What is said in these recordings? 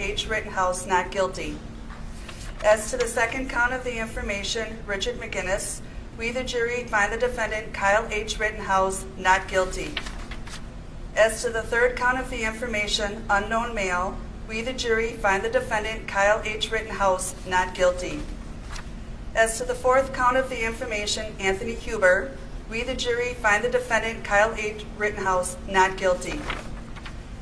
H. Rittenhouse not guilty. As to the second count of the information, Richard McGinnis, we the jury find the defendant Kyle H. Rittenhouse not guilty. As to the third count of the information, unknown male, we the jury find the defendant Kyle H. Rittenhouse not guilty. As to the fourth count of the information, Anthony Huber, we the jury find the defendant Kyle H. Rittenhouse not guilty.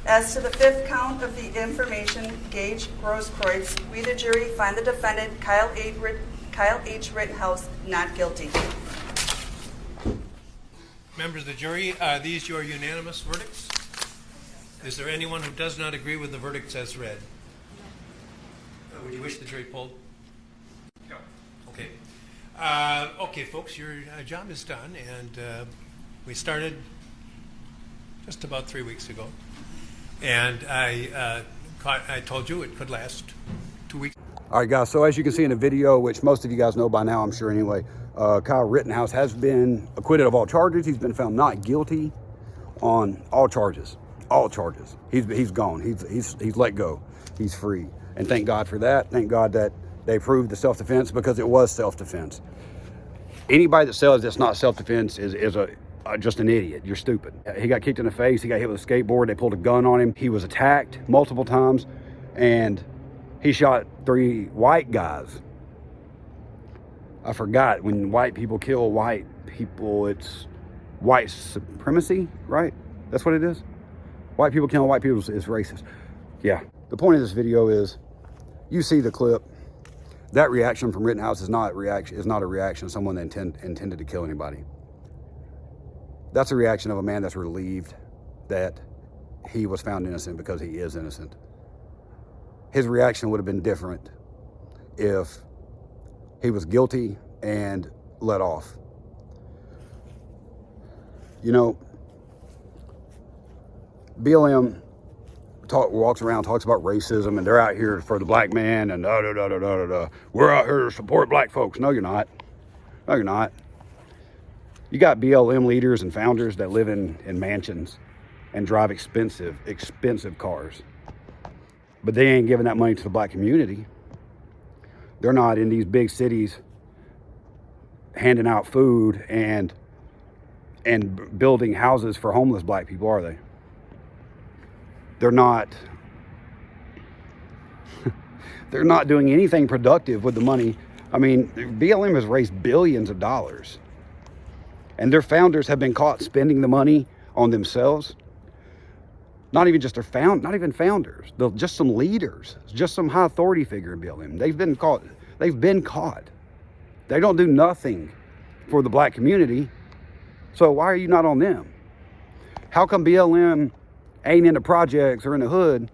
As to the fifth count of the information, Gage Grosskreutz, we the jury find the defendant Kyle H. Rittenhouse not guilty. Members of the jury, are these your unanimous verdicts? Is there anyone who does not agree with the verdicts as read? Would you wish the jury polled? No. Okay. Okay, folks, your job is done, and we started just about 3 weeks ago, and I told you it could last 2 weeks. All right, guys, so as you can see in the video, which most of you guys know by now, I'm sure anyway, Kyle Rittenhouse has been acquitted of all charges. He's been found not guilty on all charges. All charges. He's gone. He's let go. He's free. And thank God for that. Thank God that they proved the self-defense, because it was self-defense. Anybody that says it's not self-defense is just an idiot. You're stupid. He got kicked in the face. He got hit with a skateboard. They pulled a gun on him. He was attacked multiple times, and he shot 3 white guys. I forgot, when white people kill white people, it's white supremacy, right? That's what it is? White people killing white people is racist. Yeah. The point of this video is, you see the clip. That reaction from Rittenhouse is not a reaction of someone that intended to kill anybody. That's a reaction of a man that's relieved that he was found innocent, because he is innocent. His reaction would have been different if he was guilty and let off. You know, BLM walks around, talks about racism, and they're out here for the black man, and we're out here to support black folks. No, you're not. No, you're not. You got BLM leaders and founders that live in mansions and drive expensive cars. But they ain't giving that money to the black community. They're not in these big cities handing out food and building houses for homeless black people, are they? They're not doing anything productive with the money. I mean, BLM has raised billions of dollars, and their founders have been caught spending the money on themselves. Not even founders, just some leaders, just some high authority figure in BLM. They've been caught. They don't do nothing for the black community. So why are you not on them? How come BLM ain't in the projects or in the hood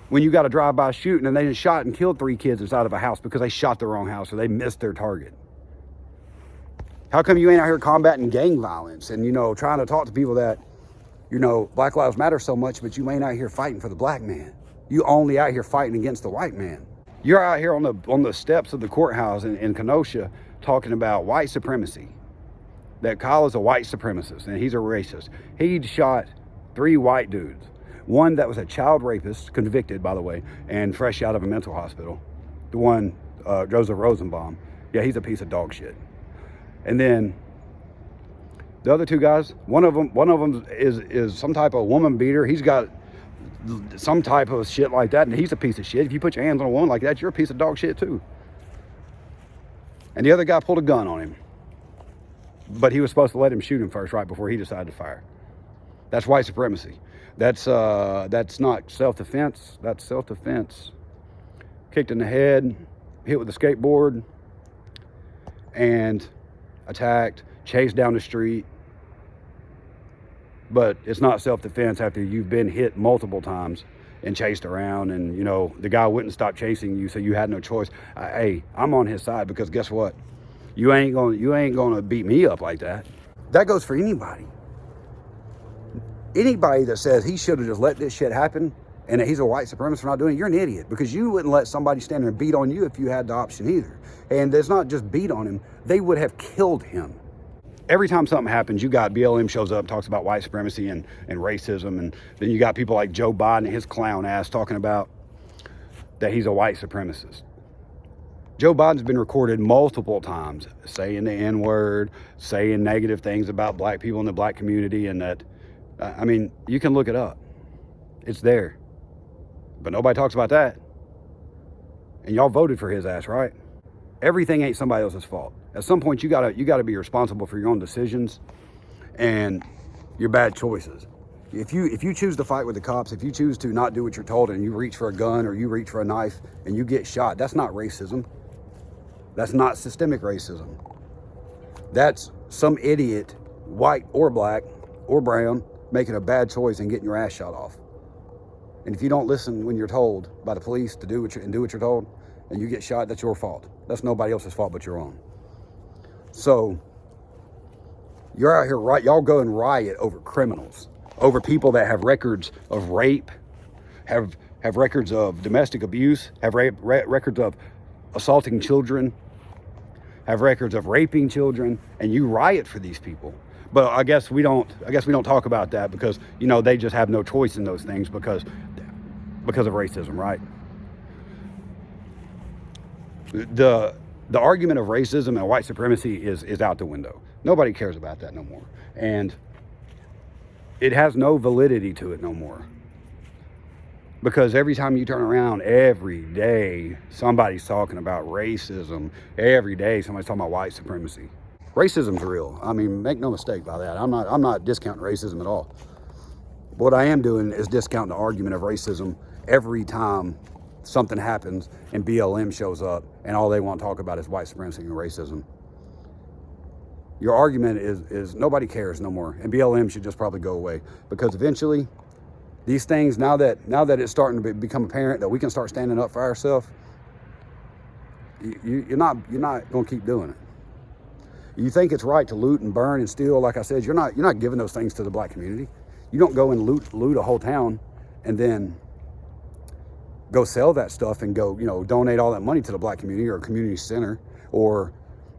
when you got a drive-by shooting and they just shot and killed 3 kids inside of a house because they shot the wrong house or they missed their target? How come you ain't out here combating gang violence and, trying to talk to people that, Black Lives Matter so much, but you ain't out here fighting for the black man? You only out here fighting against the white man. You're out here on the steps of the courthouse in Kenosha talking about white supremacy. That Kyle is a white supremacist and he's a racist. He shot 3 white dudes. One that was a child rapist, convicted, by the way, and fresh out of a mental hospital. The one, Joseph Rosenbaum. Yeah, he's a piece of dog shit. And then the other 2 guys, one of them is some type of woman beater. He's got some type of shit like that, and he's a piece of shit. If you put your hands on a woman like that, you're a piece of dog shit too. And the other guy pulled a gun on him, but he was supposed to let him shoot him first, right before he decided to fire. That's white supremacy. That's not self-defense. That's self-defense. Kicked in the head, hit with a skateboard, and attacked, chased down the street. But it's not self-defense after you've been hit multiple times and chased around, and the guy wouldn't stop chasing you, so you had no choice. Hey, I'm on his side, because guess what? You ain't gonna beat me up like that. That goes for anybody. Anybody that says he should have just let this shit happen and that he's a white supremacist for not doing it, you're an idiot, because you wouldn't let somebody stand there and beat on you if you had the option either. And it's not just beat on him, they would have killed him. Every time something happens, you got BLM shows up, talks about white supremacy and racism, and then you got people like Joe Biden and his clown ass talking about that he's a white supremacist. Joe Biden's been recorded multiple times saying the N-word, saying negative things about black people in the black community, and that, I mean, you can look it up. It's there. But nobody talks about that. And y'all voted for his ass, right? Everything ain't somebody else's fault. At some point, you gotta be responsible for your own decisions and your bad choices. If you choose to fight with the cops, if you choose to not do what you're told, and you reach for a gun or you reach for a knife and you get shot, that's not racism. That's not systemic racism. That's some idiot, white or black or brown, making a bad choice and getting your ass shot off. And if you don't listen when you're told by the police to do what you're told, and you get shot, that's your fault. That's nobody else's fault but your own. So you're out here, right? Y'all go and riot over criminals, over people that have records of rape, have records of domestic abuse, have records of assaulting children, have records of raping children, and you riot for these people. But I guess we don't talk about that because, you know, they just have no choice in those things because of racism, right? The argument of racism and white supremacy is out the window. Nobody cares about that no more. And it has no validity to it no more. Because every time you turn around, every day, somebody's talking about racism. Every day, somebody's talking about white supremacy. Racism's real. I mean, make no mistake by that. I'm not discounting racism at all. What I am doing is discounting the argument of racism every time something happens and BLM shows up and all they want to talk about is white supremacy and racism. Your argument is nobody cares no more, and BLM should just probably go away, because eventually these things, now that it's starting to become apparent that we can start standing up for ourselves, you're not going to keep doing it. You think it's right to loot and burn and steal, like I said, you're not giving those things to the black community. You don't go and loot a whole town and then go sell that stuff and go, you know, donate all that money to the black community or a community center or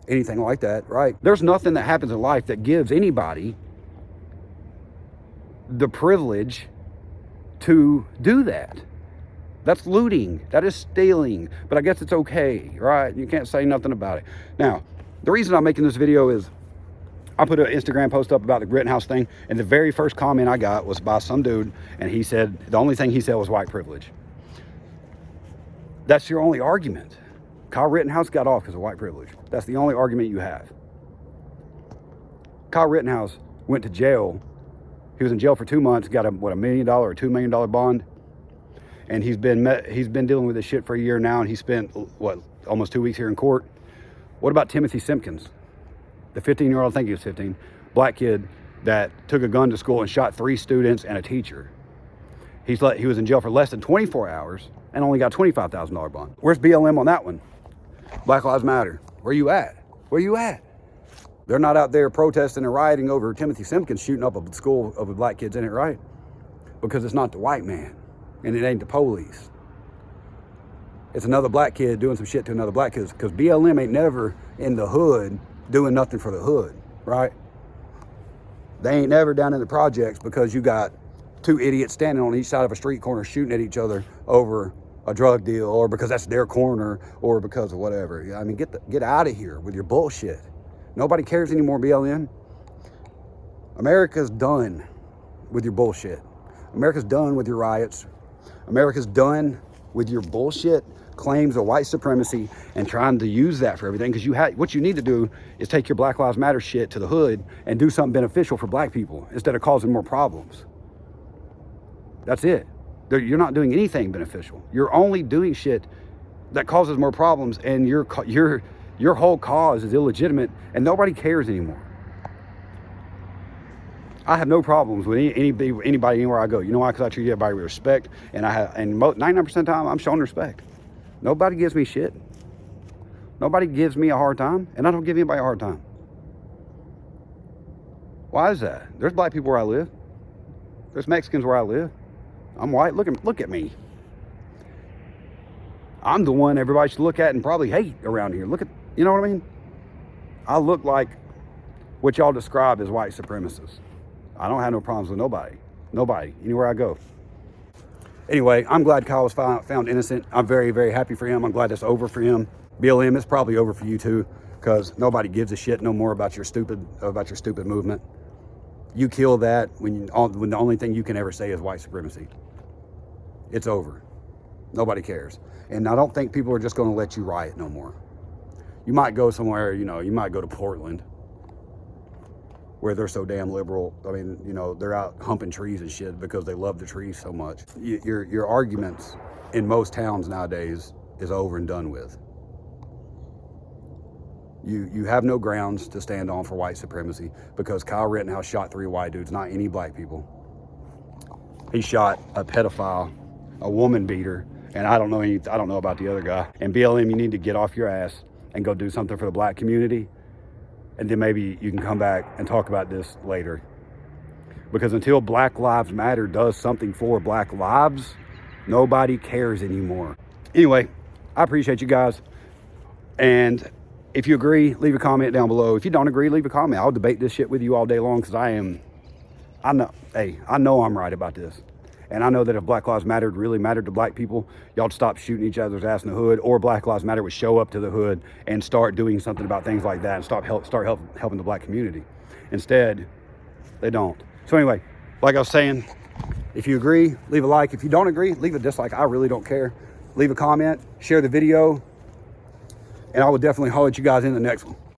anything like that, right? There's nothing that happens in life that gives anybody the privilege to do that. That's looting. That is stealing. But I guess it's okay, right? You can't say nothing about it. Now, the reason I'm making this video is I put an Instagram post up about the Rittenhouse thing, and the very first comment I got was by some dude, and he said, the only thing he said was white privilege. That's your only argument. Kyle Rittenhouse got off because of white privilege. That's the only argument you have. Kyle Rittenhouse went to jail. He was in jail for 2 months, got a $1 million or $2 million bond. And he's been dealing with this shit for a year now, and he spent, almost 2 weeks here in court. What about Timothy Simpkins, the 15-year-old, I think he was 15, black kid that took a gun to school and shot 3 students and a teacher? He was in jail for less than 24 hours and only got $25,000 bond. Where's BLM on that one? Black Lives Matter. Where you at? Where you at? They're not out there protesting and rioting over Timothy Simpkins shooting up a school of black kids in it, right? Because it's not the white man, and it ain't the police. It's another black kid doing some shit to another black kid, because BLM ain't never in the hood doing nothing for the hood, right? They ain't never down in the projects because you got 2 idiots standing on each side of a street corner shooting at each other over a drug deal, or because that's their corner, or because of whatever. I mean, get out of here with your bullshit. Nobody cares anymore, BLM. America's done with your bullshit. America's done with your riots. America's done with your bullshit claims of white supremacy and trying to use that for everything. Because what you need to do is take your Black Lives Matter shit to the hood and do something beneficial for black people instead of causing more problems. That's it. You're not doing anything beneficial. You're only doing shit that causes more problems, and your whole cause is illegitimate, and nobody cares anymore. I have no problems with anybody anywhere I go. You know why? Because I treat everybody with respect, and 99% of the time I'm showing respect. Nobody gives me shit. Nobody gives me a hard time, and I don't give anybody a hard time. Why is that? There's black people where I live. There's Mexicans where I live. I'm white. Look at me. I'm the one everybody should look at and probably hate around here. You know what I mean? I look like what y'all describe as white supremacists. I don't have no problems with nobody, anywhere I go. Anyway, I'm glad Kyle was found innocent. I'm very, very happy for him. I'm glad it's over for him. BLM, it's probably over for you too, because nobody gives a shit no more about your stupid movement. You kill that when the only thing you can ever say is white supremacy. It's over. Nobody cares. And I don't think people are just going to let you riot no more. You might go somewhere, you know, you might go to Portland, where they're so damn liberal. I mean, you know, they're out humping trees and shit because they love the trees so much. Your arguments in most towns nowadays is over and done with. You have no grounds to stand on for white supremacy because Kyle Rittenhouse shot 3 white dudes, not any black people. He shot a pedophile, a woman beater, and I don't know about the other guy. And BLM, you need to get off your ass and go do something for the black community. And then maybe you can come back and talk about this later. Because until Black Lives Matter does something for black lives, nobody cares anymore. Anyway, I appreciate you guys. And if you agree, leave a comment down below. If you don't agree, leave a comment. I'll debate this shit with you all day long because I know I'm right about this. And I know that if Black Lives Matter really mattered to black people, y'all would stop shooting each other's ass in the hood, or Black Lives Matter would show up to the hood and start doing something about things like that and start helping the black community. Instead, they don't. So anyway, like I was saying, if you agree, leave a like. If you don't agree, leave a dislike. I really don't care. Leave a comment, share the video, and I will definitely holler at you guys in the next one.